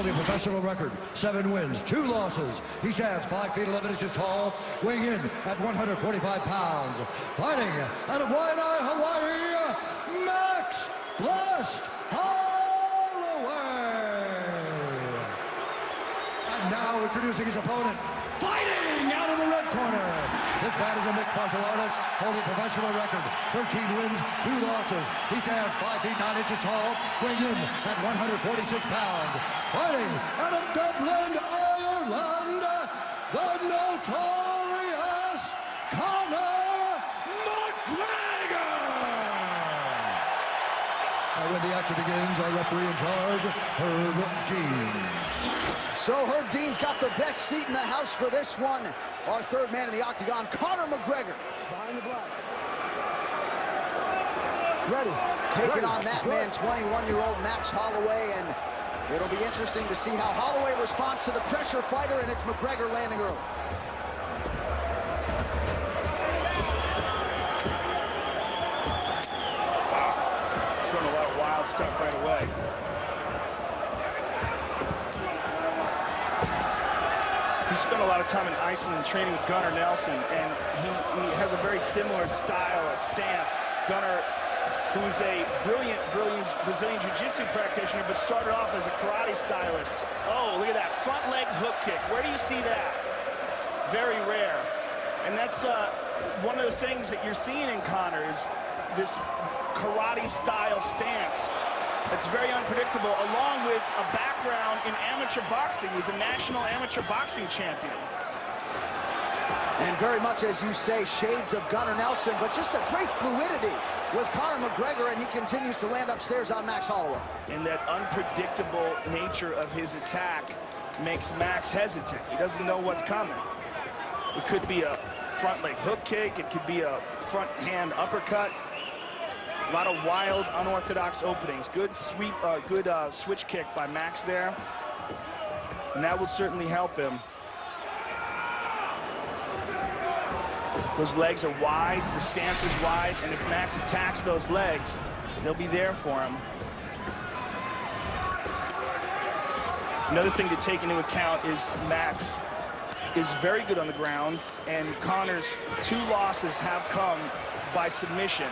holding a professional record, 7 wins, 2 losses. He stands 5 feet 11 inches tall, weighing in at 145 pounds. Fighting out of Waianae, Hawaii, Max Blast Holloway. And now introducing his opponent, fighting out of the red corner. This man is a mixed martial artist, holding a professional record, 13 wins, 2 losses. He stands 5 feet 9 inches tall, weighing in at 146 pounds. Fighting out of Dublin, Ireland, the notorious Conor McGregor. And when the action begins, our referee in charge, Herb Dean. So Herb Dean's got the best seat in the house for this one. Our third man in the octagon, Conor McGregor. Behind the block. Ready. Taking on that man, 21-year-old Max Holloway, and it'll be interesting to see how Holloway responds to the pressure fighter, and it's McGregor landing early. Wow. Showing a lot of wild stuff right away. He spent a lot of time in Iceland training with Gunnar Nelson, and he has a very similar style of stance. Gunnar, who's a brilliant Brazilian Jiu-Jitsu practitioner, but started off as a karate stylist. Oh, look at that front leg hook kick. Where do you see that? Very rare. And that's one of the things that you're seeing in Conor is this karate style stance. It's very unpredictable, along with a background in amateur boxing. He's a national amateur boxing champion. And very much, as you say, shades of Gunnar Nelson, but just a great fluidity with Conor McGregor, and he continues to land upstairs on Max Holloway. And that unpredictable nature of his attack makes Max hesitant. He doesn't know what's coming. It could be a front leg hook kick. It could be a front hand uppercut. A lot of wild, unorthodox openings. Good sweep, good switch kick by Max there. And that will certainly help him. Those legs are wide, the stance is wide, and if Max attacks those legs, they'll be there for him. Another thing to take into account is Max is very good on the ground, and Conor's 2 losses have come by submission.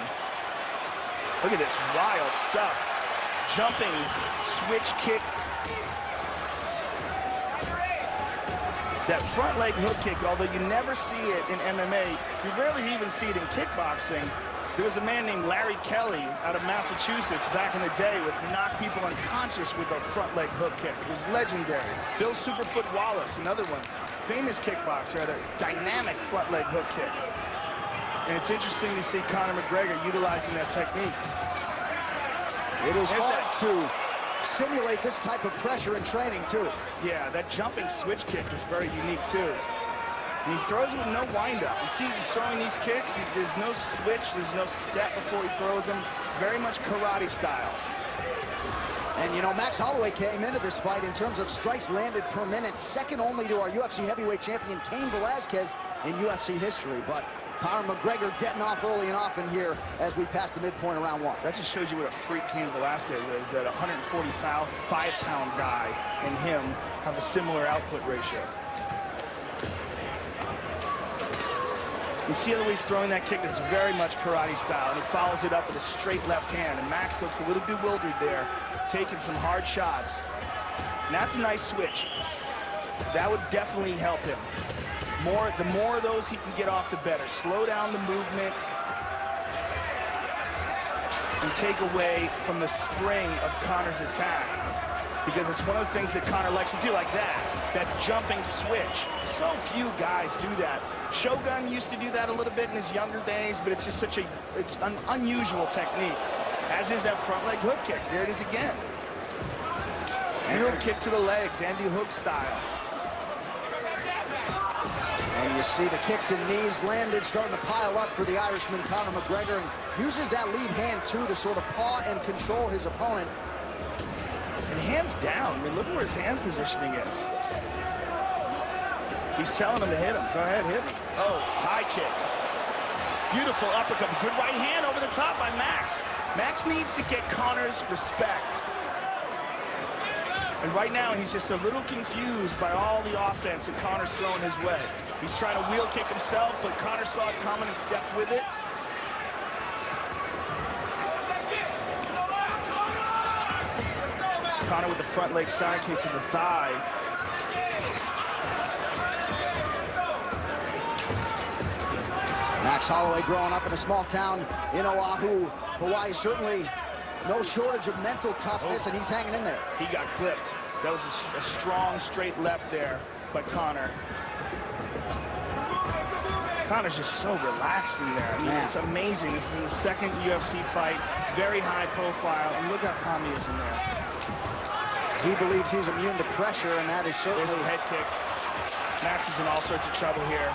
Look at this wild stuff. Jumping switch kick. That front leg hook kick, although you never see it in MMA, you rarely even see it in kickboxing. There was a man named Larry Kelly out of Massachusetts back in the day would knock people unconscious with a front leg hook kick. It was legendary. Bill Superfoot Wallace, another one, famous kickboxer, had a dynamic front leg hook kick. And it's interesting to see Conor McGregor utilizing that technique. It is hard to simulate this type of pressure in training, too. Yeah, that jumping switch kick is very unique, too. And he throws it with no wind-up. You see he's throwing these kicks, there's no switch, there's no step before he throws them. Very much karate style. And, you know, Max Holloway came into this fight in terms of strikes landed per minute, second only to our UFC heavyweight champion, Cain Velasquez, in UFC history. But Conor McGregor getting off early and often here as we pass the midpoint of round 1. That just shows you what a freak Cain Velasquez is, that 145-pound guy and him have a similar output ratio. You see the way he's throwing that kick, it's very much karate style, and he follows it up with a straight left hand, and Max looks a little bewildered there, taking some hard shots. And that's a nice switch. That would definitely help him. The more of those he can get off, the better. Slow down the movement and take away from the spring of Conor's attack, because it's one of the things that Conor likes to do, like that jumping switch. So few guys do that. Shogun used to do that a little bit in his younger days, but it's just it's an unusual technique, as is that front leg hook kick. There it is again. Heel kick to the legs, Andy Hook style. And you see the kicks and knees landed, starting to pile up for the Irishman, Conor McGregor, and uses that lead hand, too, to sort of paw and control his opponent. And hands down. I mean, look where his hand positioning is. He's telling him to hit him. Go ahead, hit him. Oh, high kick. Beautiful uppercut. Good right hand over the top by Max. Max needs to get Conor's respect. And right now, he's just a little confused by all the offense that Conor's throwing his way. He's trying to wheel kick himself, but Conor saw it coming and stepped with it. Conor with the front leg side kick to the thigh. Max Holloway growing up in a small town in Oahu, Hawaii. Certainly no shortage of mental toughness, and he's hanging in there. He got clipped. That was a strong straight left there by Conor. Conor's just so relaxed in there. I mean, it's amazing. This is his second UFC fight, very high profile, and look how calm he is in there. He believes he's immune to pressure, and that is certainly... There's the head kick. Max is in all sorts of trouble here.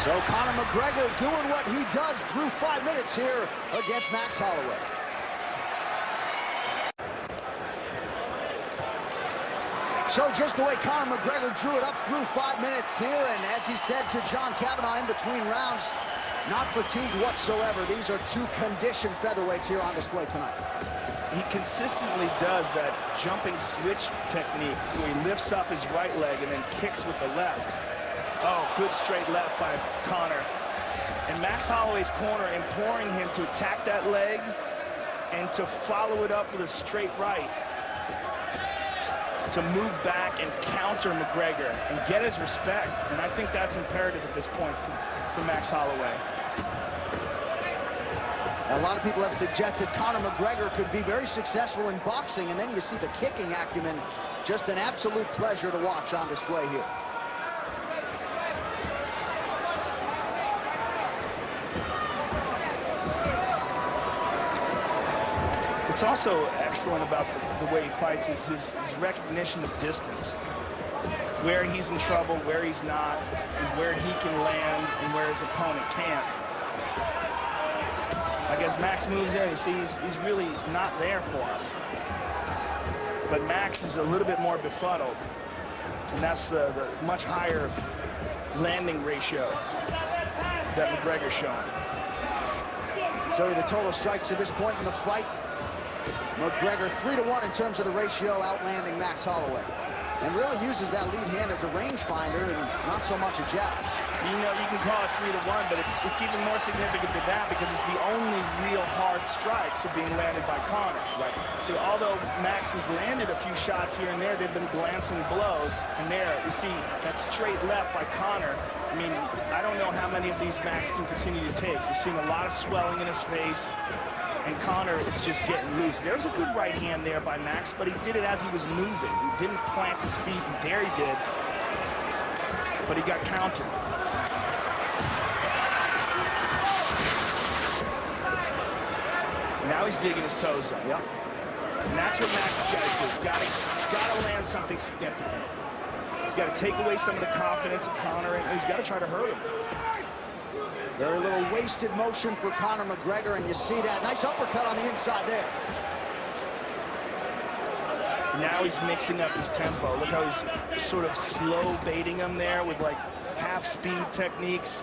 So Conor McGregor doing what he does through 5 minutes here against Max Holloway. So just the way Conor McGregor drew it up through 5 minutes here, and as he said to John Kavanagh in between rounds, not fatigued whatsoever. These are two conditioned featherweights here on display tonight. He consistently does that jumping switch technique where he lifts up his right leg and then kicks with the left. Oh, good straight left by Conor. And Max Holloway's corner imploring him to attack that leg and to follow it up with a straight right, to move back and counter McGregor and get his respect. And I think that's imperative at this point for Max Holloway. A lot of people have suggested Conor McGregor could be very successful in boxing, and then you see the kicking acumen. Just an absolute pleasure to watch on display here. What's also excellent about the way he fights is his recognition of distance. Where he's in trouble, where he's not, and where he can land and where his opponent can't. Like as Max moves in, you see he's really not there for him. But Max is a little bit more befuddled. And that's the much higher landing ratio that McGregor's showing. Show you the total strikes to this point in the fight. McGregor 3-1 in terms of the ratio, outlanding Max Holloway. And really uses that lead hand as a rangefinder and not so much a jab. You know, you can call it 3-1, but it's even more significant than that because it's the only real hard strikes are being landed by Conor. Right. So although Max has landed a few shots here and there, they've been glancing blows. And there, you see that straight left by Conor. I mean, I don't know how many of these Max can continue to take. You're seeing a lot of swelling in his face. And Conor is just getting loose. There's a good right hand there by Max, but he did it as he was moving. He didn't plant his feet, and there he did. But he got countered. Now he's digging his toes up. Yep. And that's what Max has got to do. He's got to land something significant. He's got to take away some of the confidence of Conor, and he's got to try to hurt him. Very little wasted motion for Conor McGregor, and you see that nice uppercut on the inside there. Now he's mixing up his tempo. Look how he's sort of slow baiting him there with like half-speed techniques.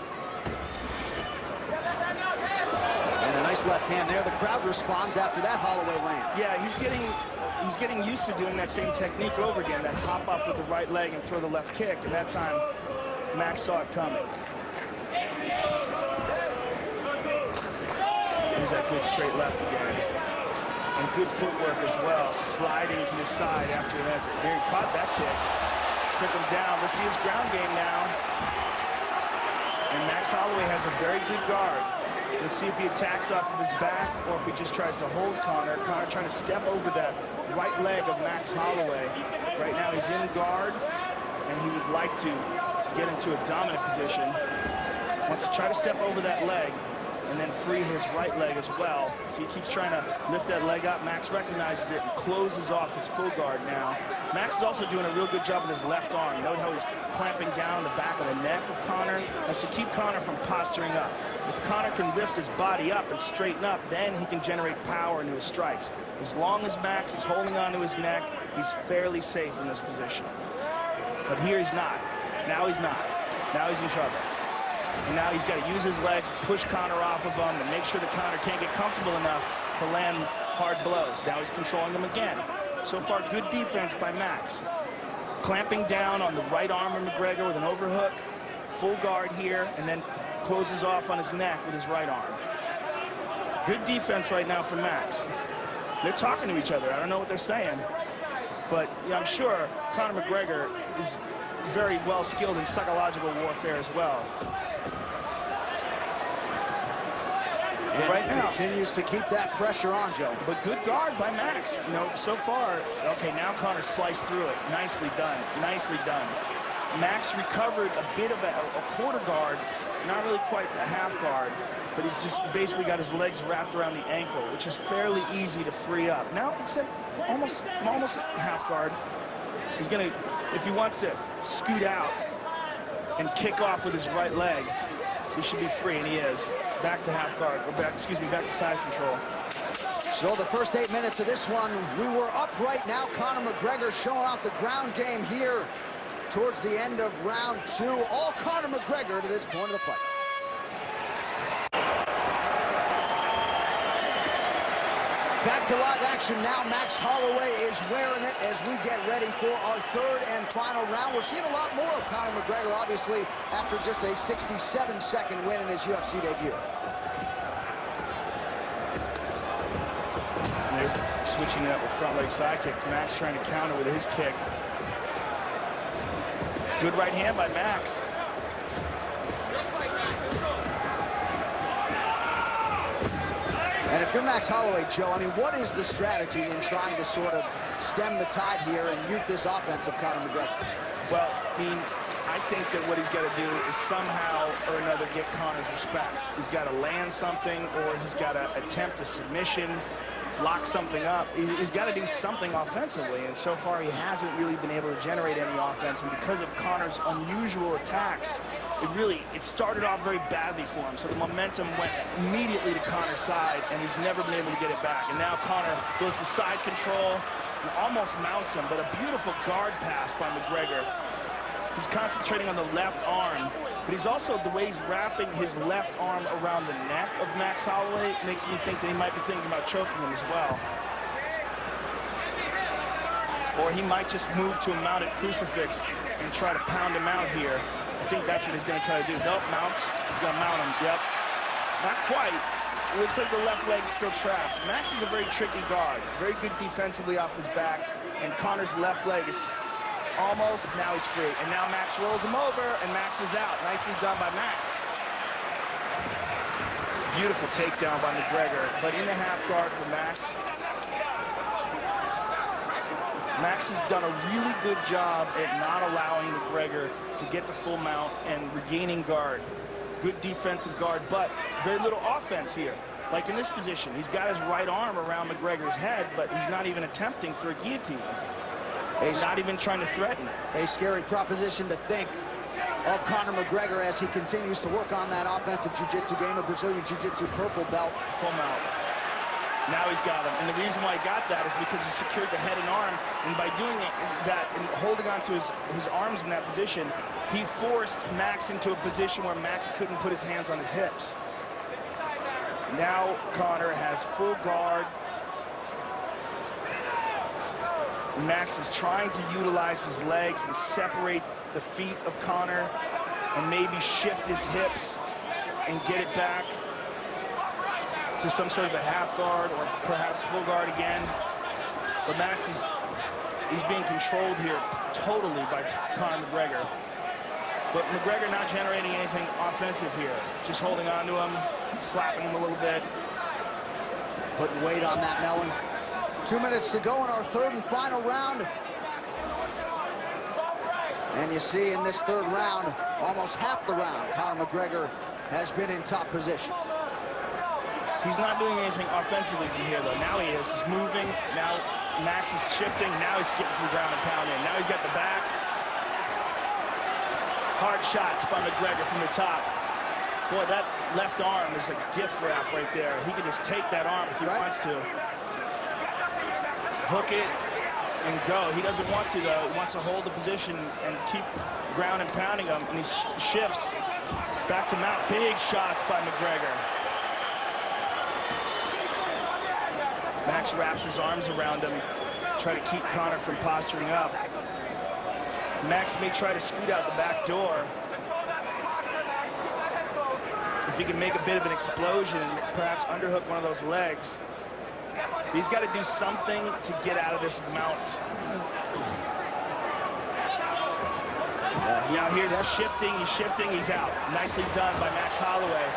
And a nice left hand there. The crowd responds after that Holloway land. Yeah, he's getting used to doing that same technique over again, that hop up with the right leg and throw the left kick, and that time Max saw it coming. Here's that good straight left again. And good footwork as well, sliding to the side after that. There, he caught that kick, took him down. Let's see his ground game now. And Max Holloway has a very good guard. Let's see if he attacks off of his back or if he just tries to hold Conor. Conor trying to step over that right leg of Max Holloway. Right now he's in guard, and he would like to get into a dominant position. Wants to try to step over that leg and then free his right leg as well. So he keeps trying to lift that leg up. Max recognizes it and closes off his full guard now. Max is also doing a real good job with his left arm. You note how he's clamping down the back of the neck of Conor. That's to keep Conor from posturing up. If Conor can lift his body up and straighten up, then he can generate power into his strikes. As long as Max is holding onto his neck, he's fairly safe in this position. But here he's not. Now he's not. Now he's in trouble. And now he's got to use his legs, push Conor off of him, and make sure that Conor can't get comfortable enough to land hard blows. Now he's controlling them again. So far, good defense by Max. Clamping down on the right arm of McGregor with an overhook, full guard here, and then closes off on his neck with his right arm. Good defense right now from Max. They're talking to each other. I don't know what they're saying, but yeah, I'm sure Conor McGregor is very well skilled in psychological warfare as well. And right now continues to keep that pressure on, Joe. But good guard by Max. You know, so far. Okay, now Conor sliced through it. Nicely done. Nicely done. Max recovered a bit of a quarter guard, not really quite a half guard, but he's just basically got his legs wrapped around the ankle, which is fairly easy to free up. Now it's almost half guard. He's gonna, if he wants to scoot out and kick off with his right leg, he should be free, and he is. Back to half guard, or back to side control. So the first 8 minutes of this one, we were up right now. Conor McGregor showing off the ground game here towards the end of round 2. All Conor McGregor to this point of the fight. Back to live action now. Max Holloway is wearing it as we get ready for our third and final round. We're seeing a lot more of Conor McGregor, obviously, after just a 67-second win in his UFC debut. They're switching it up with front leg side kicks. Max trying to counter with his kick. Good right hand by Max. And if you're Max Holloway, Joe, I mean, what is the strategy in trying to sort of stem the tide here and mute this offense of Conor McGregor? Well, I mean, I think that what he's got to do is somehow or another get Conor's respect. He's got to land something, or he's got to attempt a submission, lock something up. He's got to do something offensively, and so far he hasn't really been able to generate any offense. And because of Conor's unusual attacks, it started off very badly for him. So the momentum went immediately to Conor's side, and he's never been able to get it back. And now Conor goes to side control and almost mounts him, but a beautiful guard pass by McGregor. He's concentrating on the left arm, but he's also, the way he's wrapping his left arm around the neck of Max Holloway makes me think that he might be thinking about choking him as well. Or he might just move to a mounted crucifix and try to pound him out here. I think that's what he's going to try to do. Nope, mounts. He's going to mount him. Yep. Not quite. It looks like the left leg is still trapped. Max is a very tricky guard. Very good defensively off his back. And Conor's left leg is almost, now he's free. And now Max rolls him over, and Max is out. Nicely done by Max. Beautiful takedown by McGregor, but in the half guard for Max. Max has done a really good job at not allowing McGregor to get the full mount and regaining guard. Good defensive guard, but very little offense here. Like in this position, he's got his right arm around McGregor's head, but he's not even attempting for a guillotine. He's not even trying to threaten it. A scary proposition to think of Conor McGregor as he continues to work on that offensive jiu-jitsu game, a Brazilian jiu-jitsu purple belt. Full mount. Now he's got him, and the reason why he got that is because he secured the head and arm, and by doing that and holding on to his arms in that position, he forced Max into a position where Max couldn't put his hands on his hips. Now Conor has full guard. Max is trying to utilize his legs and separate the feet of Conor and maybe shift his hips and get it back to some sort of a half guard or perhaps full guard again. But Max he's being controlled here totally by Conor McGregor. But McGregor not generating anything offensive here. Just holding on to him, slapping him a little bit. Putting weight on that melon. 2 minutes to go in our third and final round. And you see in this third round, almost half the round, Conor McGregor has been in top position. He's not doing anything offensively from here, though. Now he is. He's moving. Now Max is shifting. Now he's getting some ground and pound in. Now he's got the back. Hard shots by McGregor from the top. Boy, that left arm is a gift wrap right there. He can just take that arm if he wants to. Hook it and go. He doesn't want to, though. He wants to hold the position and keep ground and pounding him. And he shifts back to mount. Big shots by McGregor. Max wraps his arms around him, try to keep Conor from posturing up. Max may try to scoot out the back door. If he can make a bit of an explosion and perhaps underhook one of those legs. He's got to do something to get out of this mount. Now here's shifting, he's out. Nicely done by Max Holloway.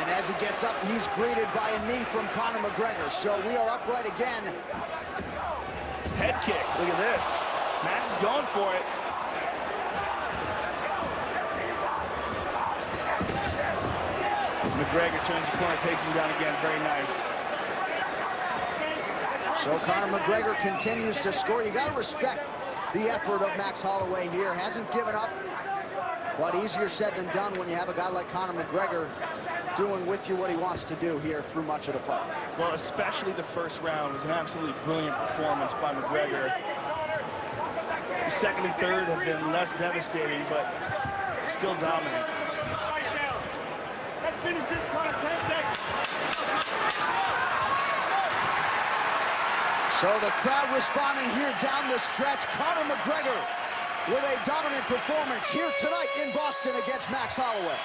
And as he gets up, he's greeted by a knee from Conor McGregor. So we are upright again. Head kick, look at this. Max is going for it. McGregor turns the corner, takes him down again, very nice. So Conor McGregor continues to score. You got to respect the effort of Max Holloway here. Hasn't given up, but easier said than done when you have a guy like Conor McGregor doing with you what he wants to do here through much of the fight. Well, especially the first round was an absolutely brilliant performance by McGregor. The second and third have been less devastating, but still dominant. Let's finish this, Conor. 10 seconds. So the crowd responding here down the stretch. Conor McGregor with a dominant performance here tonight in Boston against Max Holloway.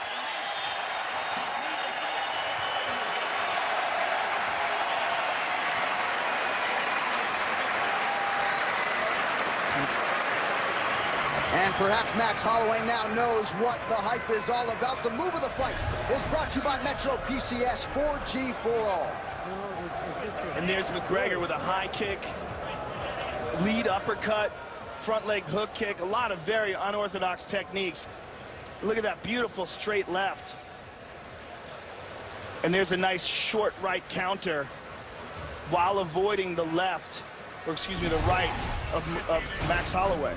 And perhaps Max Holloway now knows what the hype is all about. The move of the fight is brought to you by Metro PCS 4G for all. And there's McGregor with a high kick, lead uppercut, front leg hook kick, a lot of very unorthodox techniques. Look at that beautiful straight left. And there's a nice short right counter while avoiding the left, or excuse me, the right of Max Holloway.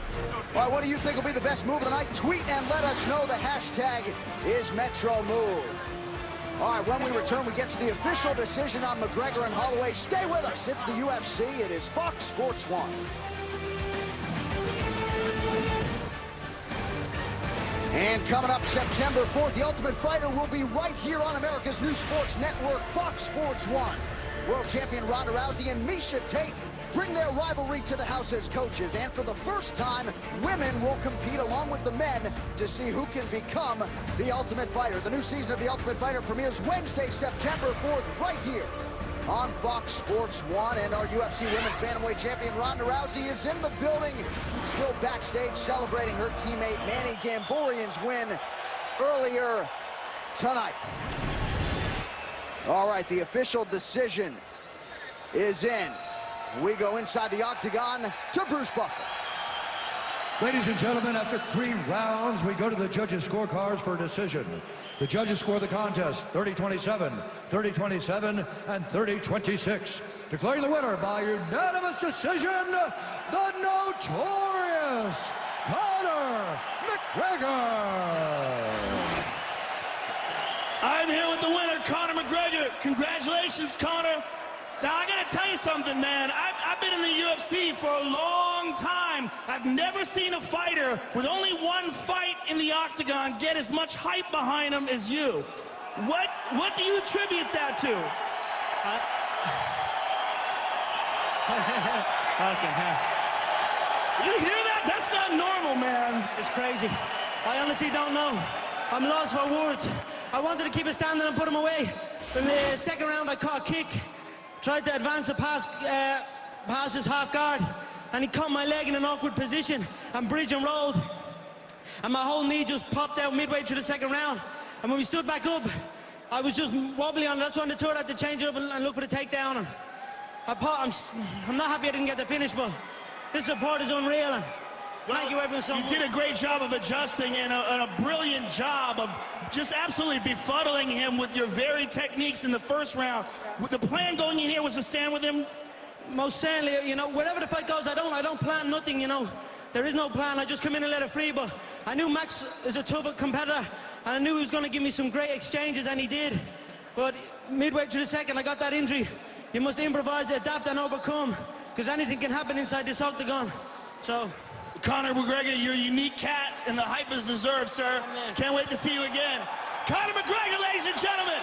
All right, what do you think will be the best move of the night? Tweet and let us know. The hashtag is MetroMove. All right, when we return, we get to the official decision on McGregor and Holloway. Stay with us. It's the UFC. It is Fox Sports 1. And coming up September 4th, The Ultimate Fighter will be right here on America's new sports network, Fox Sports 1. World champion Ronda Rousey and Miesha Tate bring their rivalry to the house as coaches. And for the first time, women will compete along with the men to see who can become the Ultimate Fighter. The new season of The Ultimate Fighter premieres Wednesday, September 4th, right here on Fox Sports 1. And our UFC Women's Bantamweight champion Ronda Rousey is in the building, still backstage celebrating her teammate Manny Gamborian's win earlier tonight. All right, the official decision is in. We go inside the octagon to Bruce Buffer. Ladies and gentlemen, after 3 rounds, we go to the judges' scorecards for a decision. The judges score the contest 30-27, 30-27, and 30-26. Declaring the winner by unanimous decision, the notorious Conor McGregor. I'm here with the winner, Conor McGregor. Congratulations, Conor. Now, I gotta tell you something, man. I've been in the UFC for a long time. I've never seen a fighter with only one fight in the octagon get as much hype behind him as you. What do you attribute that to? You hear that? That's not normal, man. It's crazy. I honestly don't know. I'm lost for words. I wanted to keep it standing and put him away. In the second round, I caught a kick. Tried to advance the pass, past his half guard, and he caught my leg in an awkward position and bridge and rolled. And my whole knee just popped out midway through the second round. And when we stood back up, I was just wobbly on it. That's when the third had to change it up and look for the takedown. And I'm not happy I didn't get the finish, but this support is unreal. And thank you everyone so much. You did a great job of adjusting and a brilliant job of just absolutely befuddling him with your very techniques in the first round. The plan going in here was to stand with him? Most certainly, you know, wherever the fight goes, I don't plan nothing, you know. There is no plan. I just come in and let it free, but I knew Max is a tough competitor, and I knew he was going to give me some great exchanges, and he did. But midway through the second, I got that injury. You must improvise, adapt, and overcome, because anything can happen inside this octagon. So, Conor McGregor, you're a unique cat, and the hype is deserved, sir. Amen. Can't wait to see you again. Conor McGregor, ladies and gentlemen.